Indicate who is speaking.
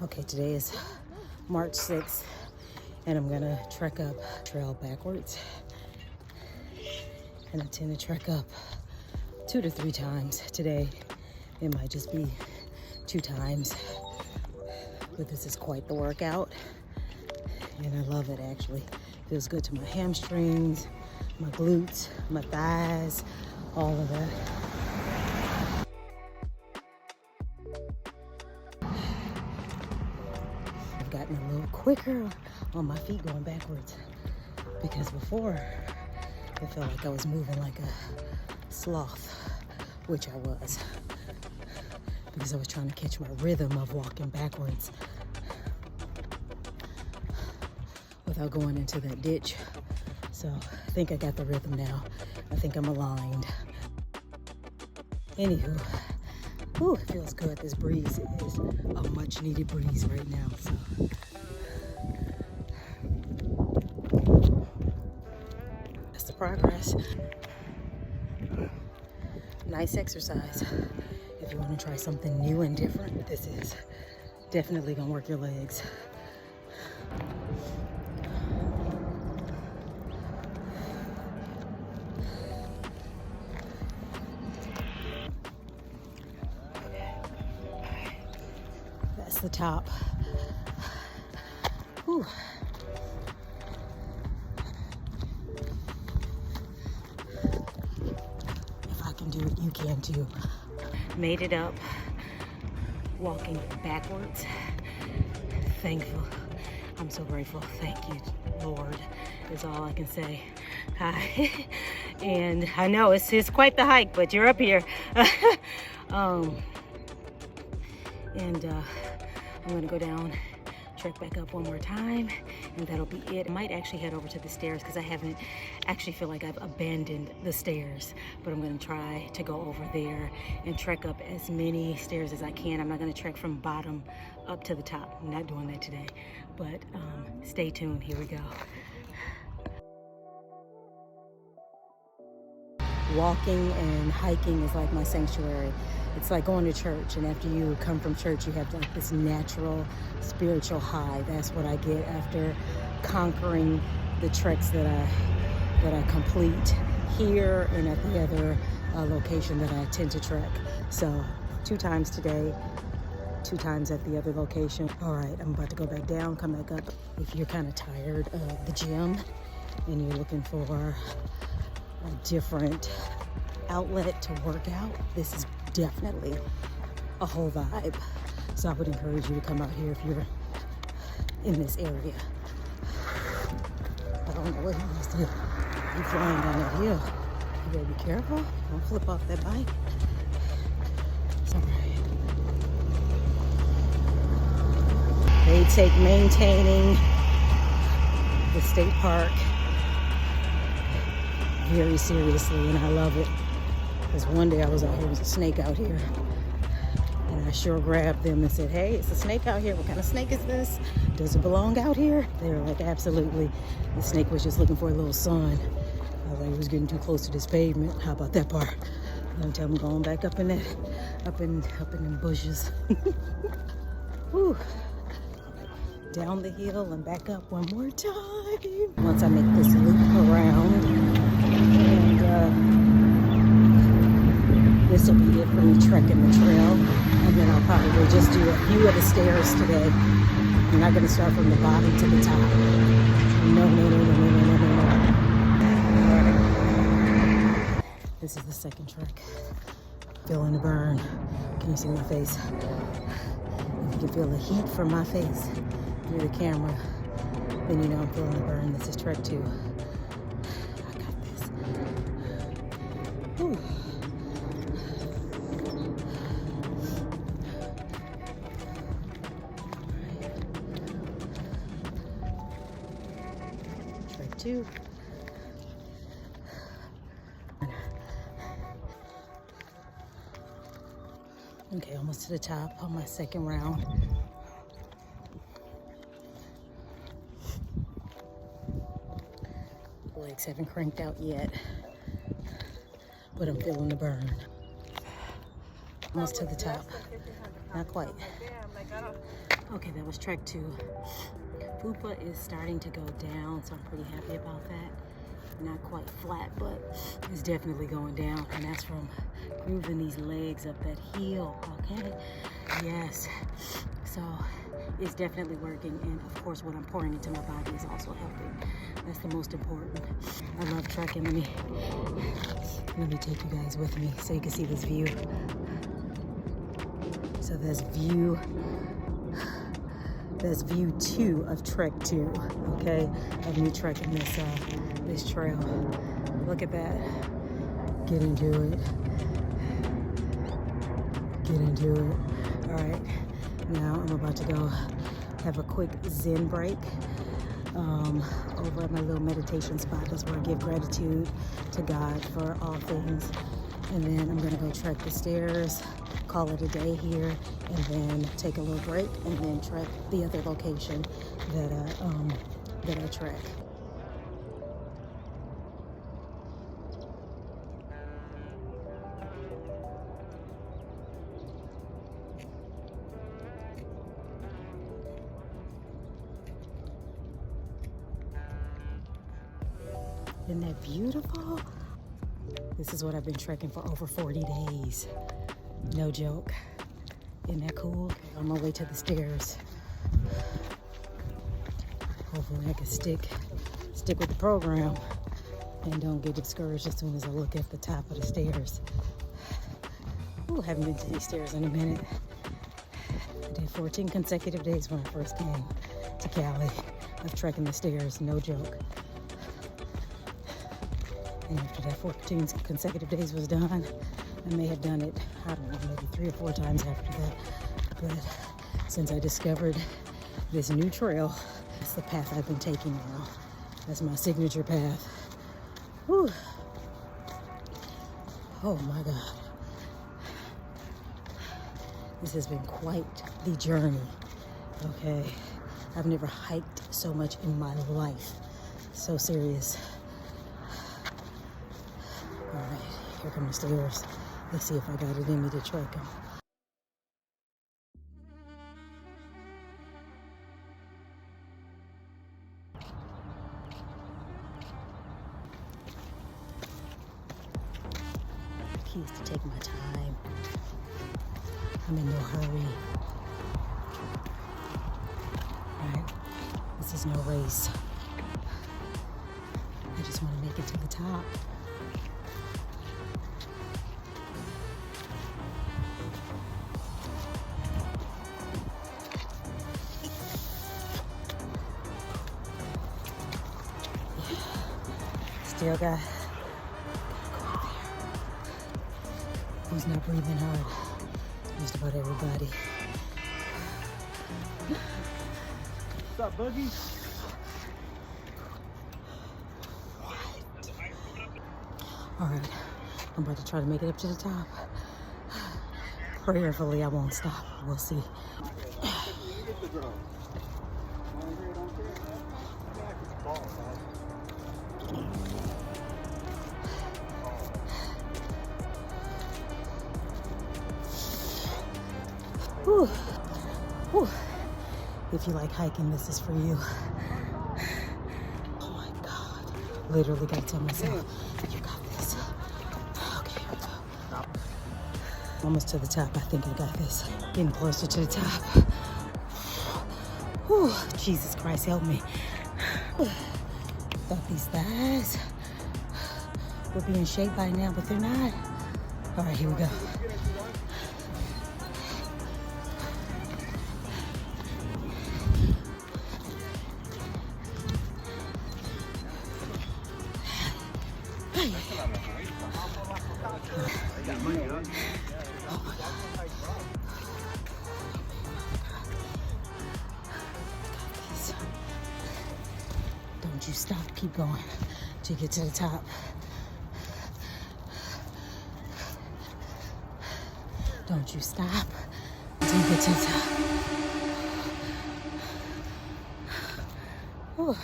Speaker 1: Okay, today is March 6th, and I'm gonna trek up trail backwards. And I tend to trek up 2 to 3 times. Today, it might just be 2 times, but this is quite the workout, and I love it actually. Feels good to my hamstrings, my glutes, my thighs, all of that. I've gotten a little quicker on my feet going backwards, because before it felt like I was moving like a sloth, which I was, because I was trying to catch my rhythm of walking backwards without going into that ditch. So I think I got the rhythm now. I think I'm aligned. Anywho, whew, it feels good. This breeze is a much needed breeze right now. So that's the progress. Nice exercise. If you want to try something new and different, this is definitely gonna work your legs. That's the top. Whew. If I can do it, you can too. Made it up, walking backwards. Thankful. I'm so grateful. Thank you, Lord, is all I can say. Hi. And I know it's quite the hike, but you're up here. I'm gonna go down, trek back up one more time, and that'll be it. I might actually head over to the stairs because I haven't actually feel like I've abandoned the stairs, but I'm gonna try to go over there and trek up as many stairs as I can. I'm not gonna trek from bottom up to the top. I'm not doing that today, but stay tuned. Here we go. Walking and hiking is like my sanctuary. It's like going to church, and after you come from church, you have like this natural spiritual high. That's what I get after conquering the treks that I complete here and at the other location that I tend to trek. So 2 times today, 2 times at the other location. All right, I'm about to go back down, come back up. If you're kind of tired of the gym and you're looking for a different outlet to work out, this is definitely a whole vibe. So I would encourage you to come out here if you're in this area. I don't know what he wants to do. He's flying down that hill. You better be careful. Don't flip off that bike. It's all right. They take maintaining the state park very seriously, and I love it. Because one day I was out here, there was a snake out here, and I sure grabbed them and said, hey, it's a snake out here. What kind of snake is this? Does it belong out here? They were like, absolutely. The snake was just looking for a little sun. I was like, he was getting too close to this pavement. How about that part? Don't tell him going back up in that, up in them bushes. Whew. Down the hill and back up one more time. Once I make this loop around, and this will be it for me trekking the trail, and then I'll probably just do a few of the stairs today. I'm not going to start from the bottom to the top. No. This is the second trek. Feeling the burn. Can you see my face? If you can feel the heat from my face through the camera, then you know I'm feeling the burn. This is trek 2. I got this. Whew. Trek 2. Okay, almost to the top on my second round. Legs haven't cranked out yet, but I'm feeling the burn. Almost to the top. Not quite. Okay, that was trek 2. Fupa is starting to go down, so I'm pretty happy about that. Not quite flat, but it's definitely going down, and that's from grooving these legs up that heel, okay? Yes, so it's definitely working, and of course what I'm pouring into my body is also helping. That's the most important. I love trekking. Let me take you guys with me so you can see this view. So that's view 2 of trek 2, okay, of me trekking this trail. Look at that. Get into it. Get into it. All right, now I'm about to go have a quick Zen break over at my little meditation spot. That's where I give gratitude to God for all things. And then I'm gonna go trek the stairs, call it a day here, and then take a little break, and then trek the other location that I trek. Isn't that beautiful? This is what I've been trekking for over 40 days. No joke. Isn't that cool? I'm on my way to the stairs. Hopefully I can stick with the program and don't get discouraged as soon as I look at the top of the stairs. Ooh, haven't been to these stairs in a minute. I did 14 consecutive days when I first came to Cali of trekking the stairs, no joke. And after that 14 consecutive days was done, I may have done it, I don't know, maybe 3 or 4 times after that. But since I discovered this new trail, it's the path I've been taking now. That's my signature path. Whew. Oh my God. This has been quite the journey, okay? I've never hiked so much in my life. So serious. All right, here come the stairs. Let's see if I got it in me to trek them. The key is to take my time. I'm in no hurry. All right, this is no race. I just want to make it to the top. Still got go up there. Who's not breathing hard? Just about everybody.
Speaker 2: What's up, Boogie?
Speaker 1: All right, I'm about to try to make it up to the top. Prayerfully, I won't stop. We'll see. Whew. Whew. If you like hiking, this is for you. Oh my God. Literally gotta tell myself, you got this. Okay, here we go. Almost to the top. I think I got this. Getting closer to the top. Whew. Jesus Christ, help me. Thought these thighs would be in shape by now, but they're not. All right, here we go. Don't you stop, keep going till you get to the top. Don't you stop until you get to the top. Whew.